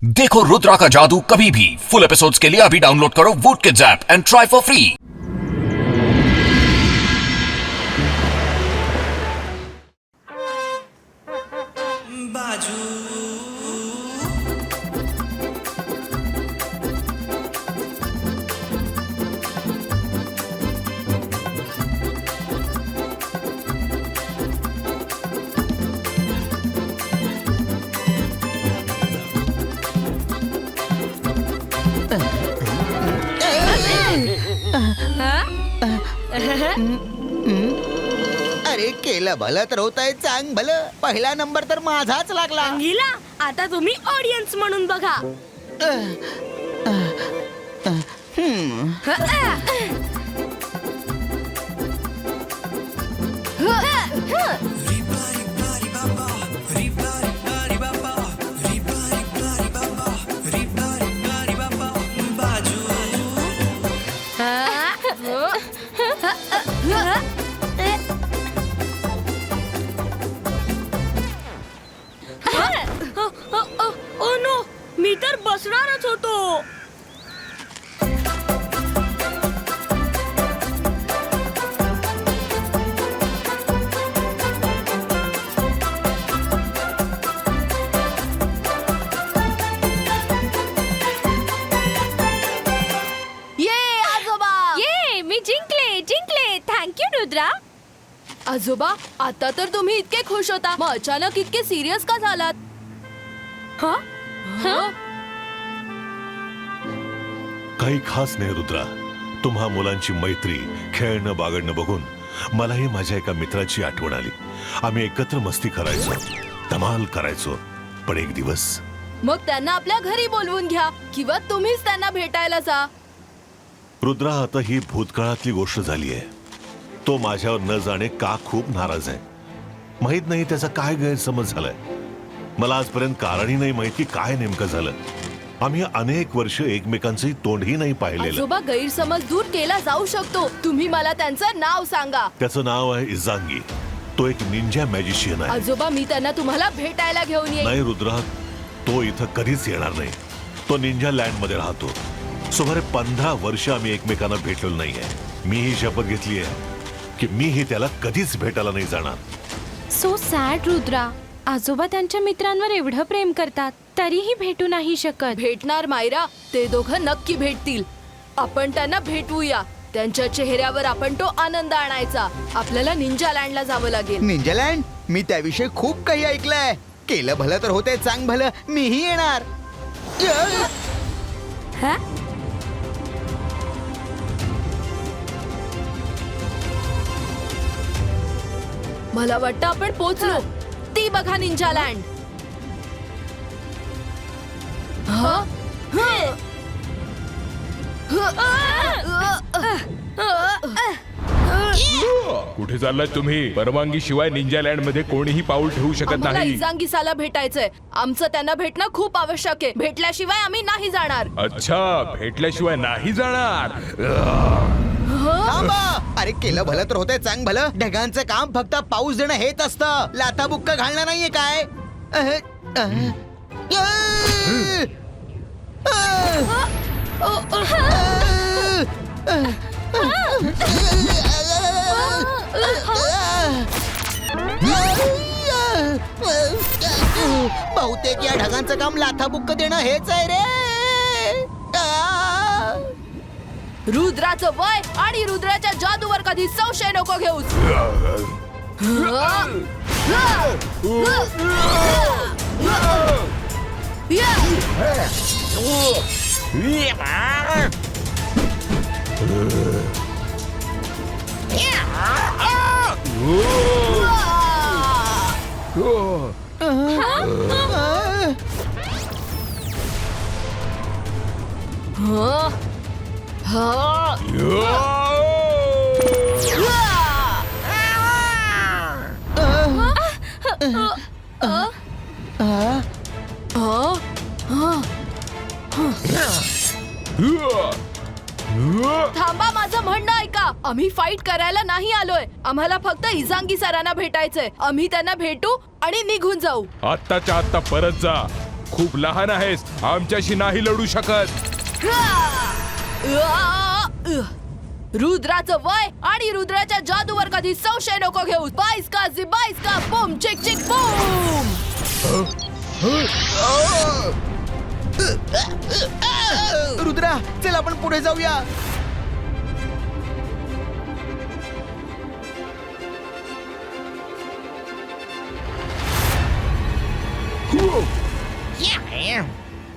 देखो रुद्रा का जादू कभी भी फुल एपिसोड्स के लिए अभी डाउनलोड करो वूट kids app end try for free. अरे केलं भलं तर होतंय चांग भलं. पहिला नंबर तर माझाच लागला. अंगिला, आता तुम्ही ऑडियन्स म्हणून बघा. ओ नो, मी तर बसणारच होतो. मी जिंकले. थँक्यू रुद्रा. आजोबा, आता तर तुम्ही इतके खुश होता, मग अचानक इतके सिरियस का झालात? काही खास नाही रुद्रा. तुम्हा मुलांची मैत्री, खेळणं बागडणं बघून मलाही माझ्या एका मित्राची आठवण आली. आम्ही एकत्र मस्ती करायचो, धमाल करायचो. पण एक दिवस मग त्यांना आपल्या घरी बोलवून घ्या किंवा तुम्हीच त्यांना भेटायला जा. रुद्रा, आता ही भूतकाळातली गोष्ट झाली आहे. तो माझ्यावर न जाणे का खूप नाराज आहे. माहित नाही त्याचा काय गैरसमज झालाय. मला आजपर्यंत कारणही नाही माहिती काय नेमकं झालं. आम्ही अनेक वर्ष एकमेकांचे तोंडही नाही पाहिलेलं. आजोबा, गैरसमज दूर केला जाऊ शकतो. तुम्ही मला त्यांचं नाव सांगा. त्याचं नाव आहे इजांगी. तो एक निंजा मॅजिशियन आहे. आजोबा, मी त्यांना तुम्हाला भेटायला घेऊन येईन. नाही रुद्रा, तो इथं कधीच येणार नाही. तो निंजा लँड मध्ये राहतो. सुमारे 15 वर्ष आम्ही एकमेकांना भेटलेलो नाहीये. मी ही शपथ घेतली आहे की मीही त्याला कधीच भेटायला नाही जाणार. So sad Rudra. आजोबा त्यांच्या मित्रांवर एवढं प्रेम करतात तरीही भेटू नाही शकत. भेटणार मायरा, ते दोघं नक्की भेटतील. आपण त्यांना भेटवूया. त्यांच्या चेहऱ्यावर आपण तो आनंद आणायचा. आपल्याला निंजा लँडला जावं लागेल. निंजालँड, मी त्याविषयी खूप काही ऐकलंय. केलं भलं तर होतंय चांग भलं. मीही येणार. मला वाटतं आपण पोहोचलो. ती बघा निंजा लँड. कुठे चाललाय तुम्ही? परवानगी शिवाय निंजा लँड मध्ये कोणीही पाऊल ठेवू शकत आम्हाला नाही. इजांगीसाला भेटायचंय. आमचं त्यांना भेटणं खूप आवश्यक आहे. भेटल्याशिवाय आम्ही नाही जाणार. अच्छा, भेटल्याशिवाय नाही जाणार. थांबा. अरे केलं भलं तर होतंय चांग भलं. ढगांचं काम फक्त पाऊस देणं हेच असतं. लाथा बुक्क घालणं नाहीये काय. बहुतेक या ढगांचं काम लाथा बुक्क देणं हेच आहे रे. रुद्राचं वय आणि रुद्राच्या जादूवर कधी संशय नको घेऊस. थांबा, माझं म्हणणं ऐका. आम्ही फाईट करायला नाही आलोय. आम्हाला फक्त इजांगी सरांना भेटायचंय. आम्ही त्यांना भेटू आणि निघून जाऊ. आत्ताच्या आत्ता परत जा. खूप लहान आहेस, आमच्याशी नाही लढू शकत. रुद्राचं वय आणि रुद्राच्या जादूवर कधी संशय नको घेऊ. बाईस का जिबाईस का बूम चिक चिक बूम. रुद्रा चल आपण पुढे जाऊया.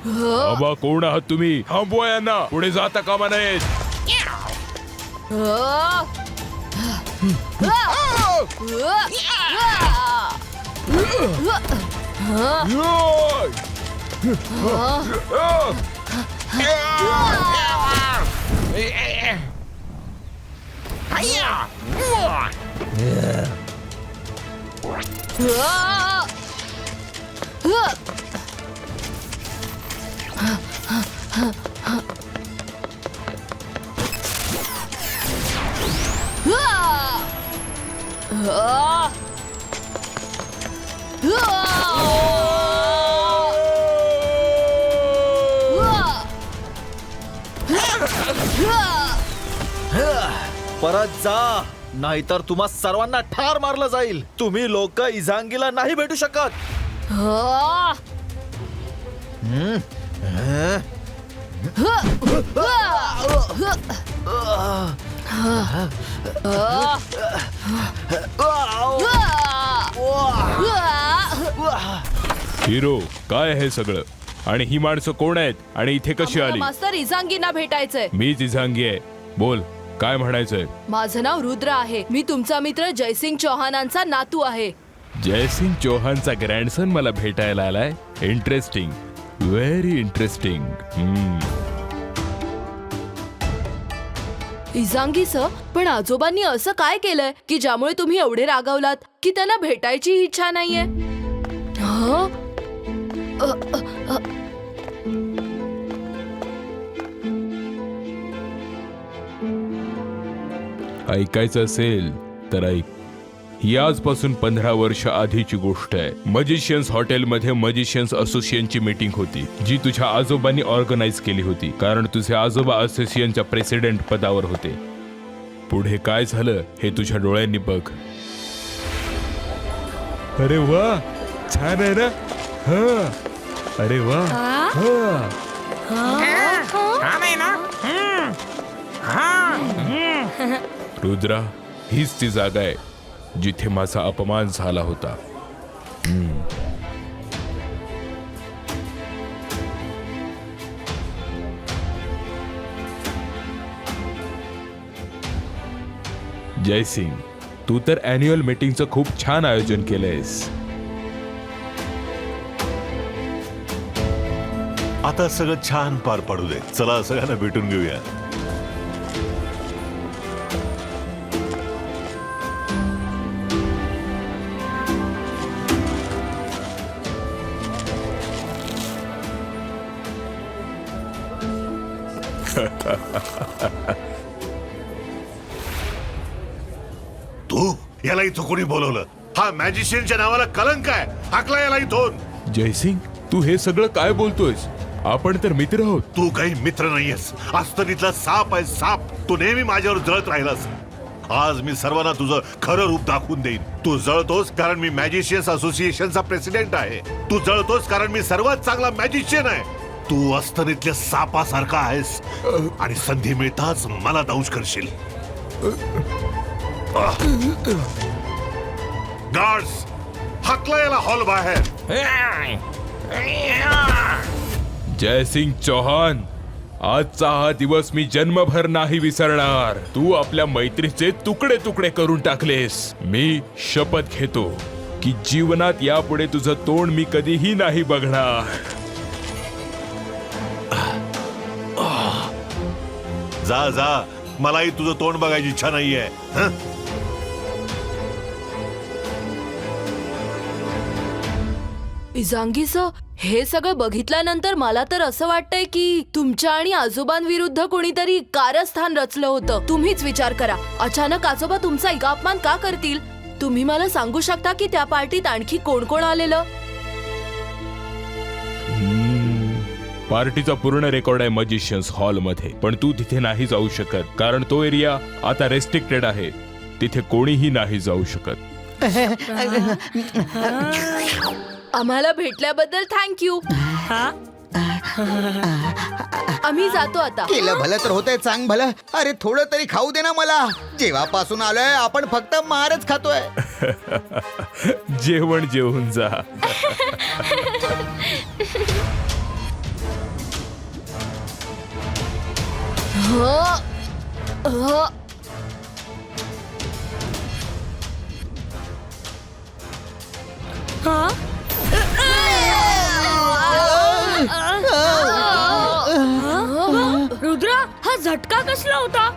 बाबा कोण आहात तुम्ही? थांबवा यांना, पुढे जाता कामा नयेत. परत जा, नाहीतर तुम्हा सर्वांना ठार मारलं जाईल. तुम्ही लोक इझांगीला नाही भेटू शकत. हिरो, काय हे सगळं? आणि ही माणसं कोण आहेत आणि इथे कशी आली? मास्तर इझांगींना भेटायचंय. मीच इझांगी आहे. बोल, काय म्हणायचंय? माझं नाव रुद्र आहे. मी तुमचा मित्र जयसिंग चौहानांचा नातू आहे. जयसिंग चौहानचा ग्रँडसन मला भेटायला आलाय. Interesting, very interesting. इझांगी सर, पण आजोबांनी असं काय केलंय की ज्यामुळे तुम्ही एवढे रागावलात की त्यांना भेटायची इच्छा नाहीये? हं? ऐकायचं असेल तर ऐक. ही आजपासून 15 वर्ष आधीची गोष्ट आहे. मजिशियन्स हॉटेलमध्ये मजिशियन्स असोसिएशनची मीटिंग होती, जी तुझ्या आजोबांनी ऑर्गनाइज केली होती, कारण तुझे आजोबा असोसिएशनच्या प्रेसिडेंट पदावर होते. पुढे काय झालं हे तुझ्या डोळ्यांनी बघ. अरे वा, छान आहे ना? हा, अरे वा. रुद्रा, हीच ती जागा आहे जिथे माझा अपमान झाला होता. जयसिंग, तू तर अॅन्युअल मीटिंगचं खूप छान आयोजन केलंयस. आता सगळं छान पार पाडू दे. चला सगळ्यांना भेटून घेऊया. तू याला इथं कोणी बोलवलं? हा मॅजिशियनच्या नावाला कलंक आहे. हाकला याला इथून. जयसिंग, तू हे सगळं काय बोलतोयस? आपण तर मित्र आहोत. तू काही मित्र नाहीयेस. अस्तरीतला साप आहे, साप. तू नेहमी माझ्यावर जळत राहिलास. आज मी सर्वांना तुझं खरं रूप दाखवून देईन. तू जळतोस कारण मी मॅजिशियन्स असोसिएशनचा प्रेसिडेंट आहे. तू जळतोस कारण मी सर्वात चांगला मॅजिशियन आहे. तू अस्तरीतल्या सापासारखा आहेस आणि संधी मिळताच मला दंश करशील. गार्ड्स, हाकला याला हॉल बाहेर. जयसिंग चौहान, आजचा हा दिवस मी जन्मभर नाही विसरणार. तू आपल्या मैत्रीचे तुकडे तुकडे करून टाकलेस. मी शपथ घेतो की जीवनात यापुढे तुझं तोंड मी कधीही नाही बघणार. जा जा, मलाही तुझं तोंड बघायची इच्छा नाहीये. हं? इझांगी सर, हे सगळं बघितल्यानंतर मला तर असं वाटतंय की तुमच्या आणि आजोबांविरुद्ध कोणीतरी कारस्थान रचलं होतं. तुम्हीच विचार करा, अचानक आजोबा तुमचा इतका अपमान का करतील? तुम्ही मला सांगू शकता की त्या पार्टीत आणखी कोण कोण आलेलं? पार्टीचा पूर्ण रेकॉर्ड आहे मजिशियन्स हॉल मध्ये, पण तू तिथे नाही जाऊ शकत कारण तो एरिया आता रेस्ट्रिक्टेड आहे. तिथे कोणीही नाही जाऊ शकत. आम्हाला भेटल्याबद्दल थँक्यू. आम्ही जातो आता. केलं भलं तर होतंय चांग भलं. अरे थोडं तरी खाऊ दे ना मला. जेव्हापासून आलोय आपण फक्त मारच खातोय. जेवण जेवून जा. रुद्रा, हा झटका कसला होता?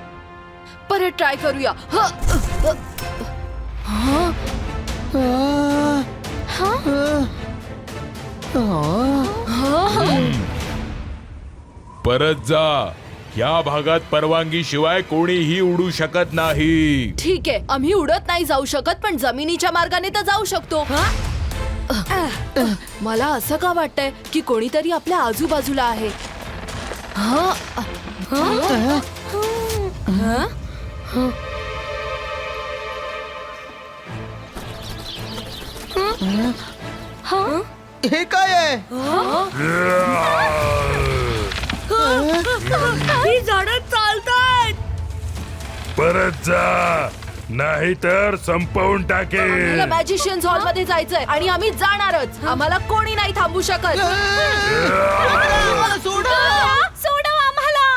परत ट्राय करूया. परत जा. या भागात परवानगी शिवाय कोणीही उडू शकत नाही. ठीक आहे, आम्ही उडत नाही जाऊ शकत पण जमिनीच्या मार्गाने तर जाऊ शकतो. मला असं का वाटतंय की कोणीतरी आपल्या आजूबाजूला आहे. हे काय आहे? ही झाडं चालतायत. परत जा, नाही तर संपवून टाकेल. मॅजिशियन्स हॉल मध्ये जायचंय आणि आम्ही जाणारच. आम्हाला कोणी नाही थांबू शकत. सोडव आम्हाला.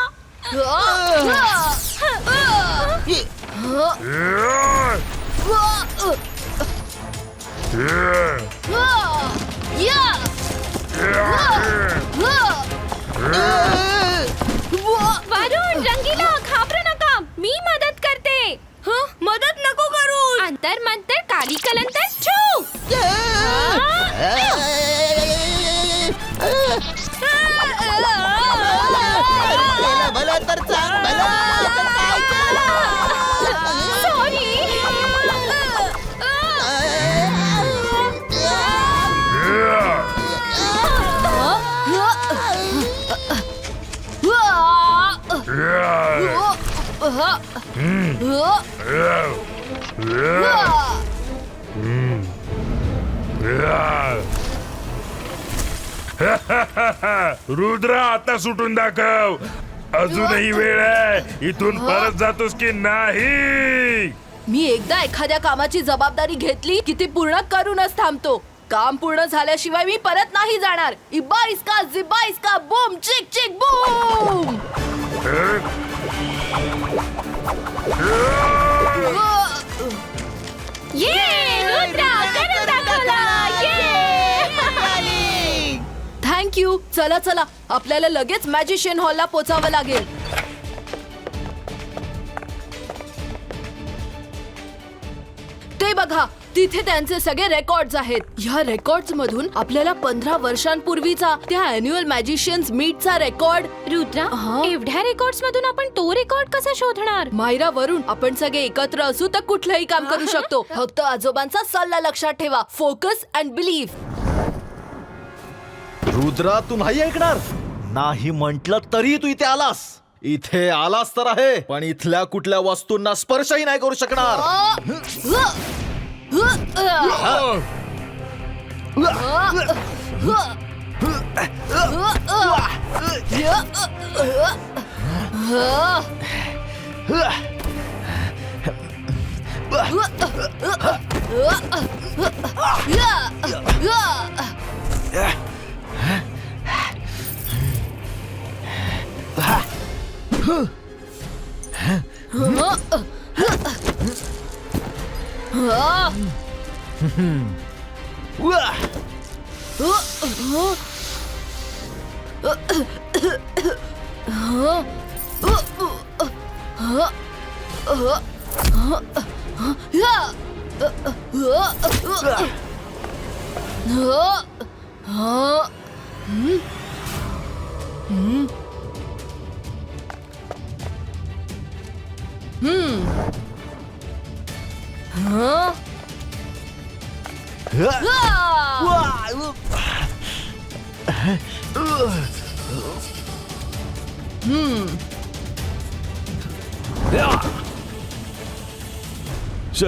वरुण, रंगीला, घाबरू नका. मी मदत करते. मदत नको करू. अंतर मंतर काली कलंतर छू. केलं भलं तर चांग भलं. सॉरी. रुद्रा, आता सुटून दाखव. अजूनही वेळ आहे. इथून परत जातोस की नाही? मी एकदा एखाद्या कामाची जबाबदारी घेतली की ती पूर्ण करूनच थांबतो. काम पूर्ण झाल्याशिवाय मी परत नाही जाणार. इब्बा इसका जिब्बा इसका बूम चिक चिक बूम. ये रुद्रा, करून दाखवला. थँक्यू. चला चला, आपल्याला लगेच मॅजिशियन हॉलला पोचावं लागेल. ते बघा, तिथे त्यांचे सगळे रेकॉर्ड्स आहेत. ह्या रेकॉर्ड्स मधून आपल्याला 15 वर्षांपूर्वीचा त्या अॅन्युअल मॅजिशियन्स मीटचा रेकॉर्ड. रुद्रा, एवढ्या रेकॉर्ड्स मधून आपण तो रेकॉर्ड कसा शोधणार? मायरा, वरुण, आपण सगळे एकत्र असू तर कुठलंही काम करू शकतो. फक्त आजोबांचा सल्ला लक्षात ठेवा. Focus and believe. रुद्रा, तू नाही ऐकणार. नाही म्हंटल तरी तू इथे आलास. इथे आलास तर आहे, पण इथल्या कुठल्या वस्तूंना स्पर्शही नाही करू शकणार.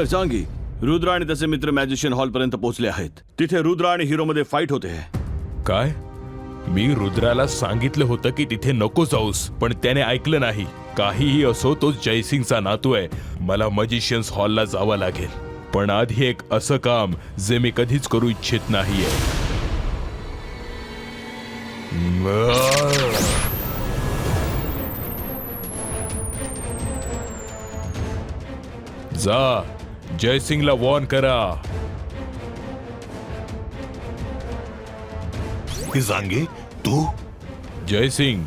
जांगी, रुद्र आणि त्याचे मित्र मॅजिशियन हॉल पर्यंत पोहोचले आहेत. तिथे रुद्र आणि हिरो मध्ये फाईट होते. काय? मी रुद्राला सांगितलं होतं की तिथे नको जाऊस, पण त्याने ऐकलं नाही. काहीही असो, तो जयसिंगचा नातू आहे. मला मजिशियन्स हॉलला जावं लागेल, पण आधी एक असं काम जे मी कधीच करू इच्छित नाहीये. जा, जयसिंगला वॉर्न करा. जांगे, तू जयसिंग,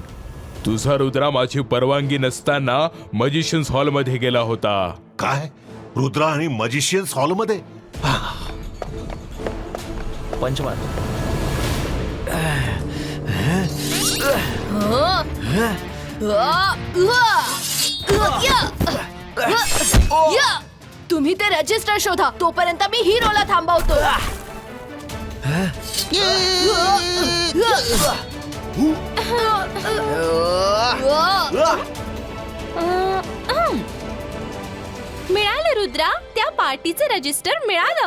तुझा रुद्रा माझी परवानगी नसताना मजिशियन्स हॉल मध्ये गेला होता. काय? रुद्रा आणि मजिशियन्स हॉलमध्ये? पंचमान. तुम्ही ते रजिस्टर शोधा, तोपर्यंत मी हिरोला थांबवतो. मिळालं रुद्रा, त्या पार्टीचं रजिस्टर मिळालं.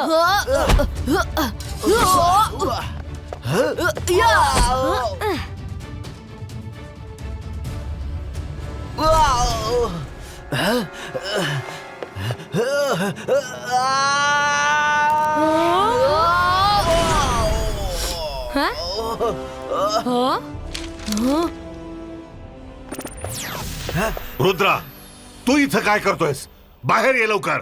रुद्रा, तू इथं काय करतोयस? बाहेर ये लवकर.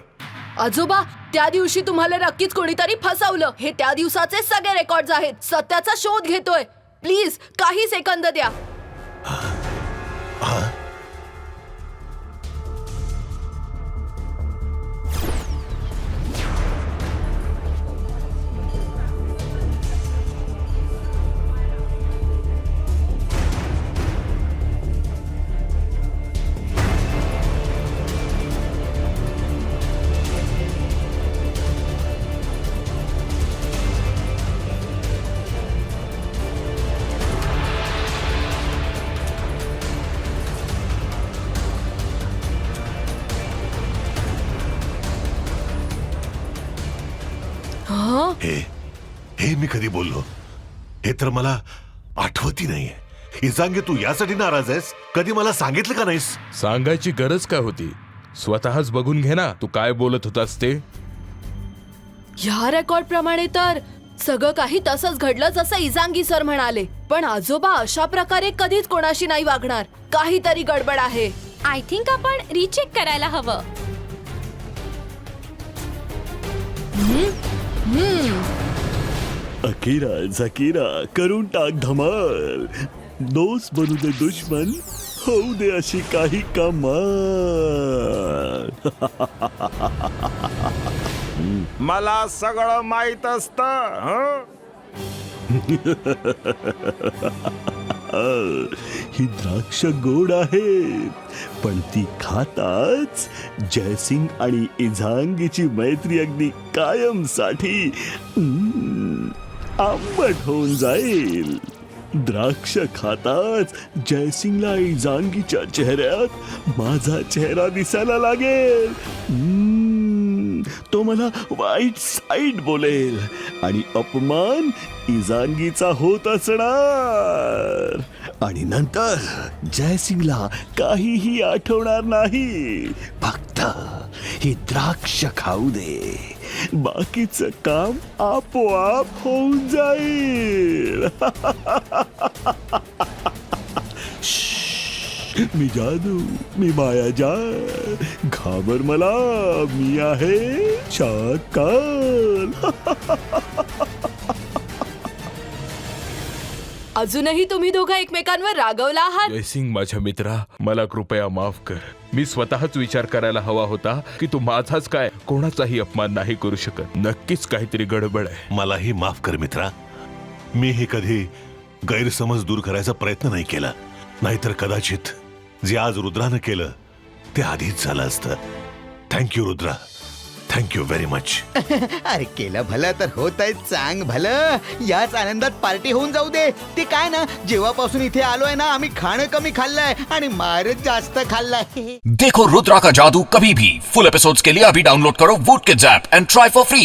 आजोबा, त्या दिवशी तुम्हाला नक्कीच कोणीतरी फसवलं. हे त्या दिवसाचे सगळे रेकॉर्ड्स आहेत. सत्याचा शोध घेतोय. प्लीज काही सेकंद द्या. हे मी कधी बोललो? हे तर मला आठवती नाहीये. इजांगे, तू यासाठी नाराज आहेस? कधी मला सांगितलं का नाहीस? सांगायची गरज काय होती? स्वतःच बघून घे ना, तू काय बोलत होतास ते. ह्या रेकॉर्ड प्रमाणे तर सगळं काही तसंच घडलं जसं इजांगी सर म्हणाले. पण आजोबा अशा प्रकारे कधीच कोणाशी नाही वागणार. काहीतरी गडबड आहे. आय थिंक आपण रिचेक करायला हवं. अकिरा झकीरा करून टाक धमाल. दोस्त बनू दे दुश्मन, होऊ दे अशी काही कमाल. मला सगळं माहित असत. ही द्राक्ष गोड आहेत, पण ती खाताच जयसिंग आणि इझांगीची मैत्री अगदी कायमसाठी आंबट होऊन जाईल. द्राक्ष खाताच जयसिंगला इझांगीच्या चेहऱ्यात माझा चेहरा दिसायला लागेल. तो मला वाईट साईड बोलेल आणि अपमान इजांगीचा होत असणार. आणि नंतर जयसिंगला काहीही आठवणार नाही. फक्त ही द्राक्ष खाऊ दे, बाकीचं काम आपोआप होऊन जाईल. मी जादू, मी मायाजाल, घाबर मला, मी आहे शाकाल. अजूनही तुम्ही दोघं एकमेकांवर रागवला आहात. जयसिंग माझ्या मित्रा, मला कृपया माफ कर. मी स्वतःच विचार करायला हवा होता की तू माझाच काय कोणाचाही अपमान नाही करू शकत. नक्कीच काहीतरी गडबड आहे. मलाही माफ कर मित्रा. मी हे कधी गैरसमज दूर करायचा प्रयत्न नाही केला. नाहीतर कदाचित जे आज रुद्रानं केलं ते आधीच झालं असतं. Thank you Rudra. Thank you very much. अरे केलं भलं तर होत आहे चांग भलं. याच आनंदात पार्टी होऊन जाऊ दे. ते काय ना, जेव्हापासून इथे आलोय ना, आम्ही खाणं कमी खाल्लंय आणि मारच जास्त खाल्लाय. देखो रुद्रा का जादू कभी भी फुल एपिसोड्स के लिए अभी डाउनलोड करो वूट kids app end try for free.